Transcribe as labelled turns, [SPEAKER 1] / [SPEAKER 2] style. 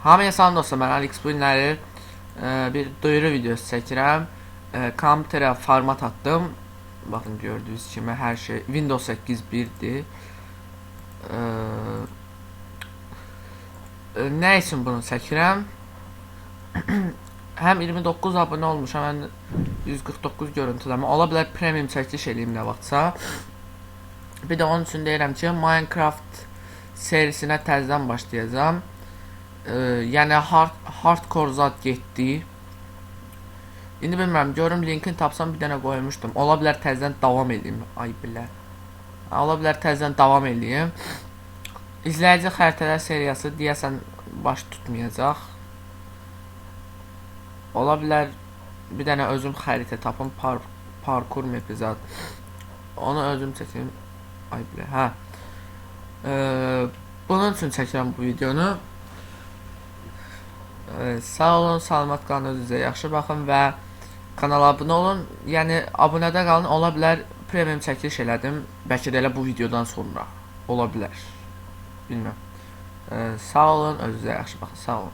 [SPEAKER 1] Hamıya salam dostlar, mən Alex bu günləri bir duyuru videosu çəkirəm. Kompüterə format atdım. Baxın gördüyünüz kimi hər şey Windows 8 1-dir. Nə üçün bunu çəkirəm? Həm 29 abunə olmuşam, həm 149 görüntüləmə. Ola bilər premium çəkiliş eləyim nə vaxtsa. Bir də onun üçün deyirəm ki, Minecraft serisinə təzədən başlayacağam. Yəni hardcore zad getdi. İndi bilmirəm, görüm linkini tapsam bir dənə qoymuşdum. Ola bilər təzədən davam edeyim. Ay bilə. Ola bilər təzədən davam edeyim. İzləyici xəritələr seriyası deyəsən baş tutmayacaq. Ola bilər bir dənə özüm xəritə tapım, parkur map zad. Onu özüm çəkim. Ay bilə. Hə. Bunun üçün çəkirəm bu videonu. Sağ olun, salamat qalın, özünüzə yaxşı baxın və kanala abunə olun. Yəni abunədə qalın, ola bilər premium çəkiliş elədim. Bəlkə də elə bu videodan sonra ola bilər. Bilmirəm. Sağ olun, özünüzə yaxşı baxın. Sağ olun.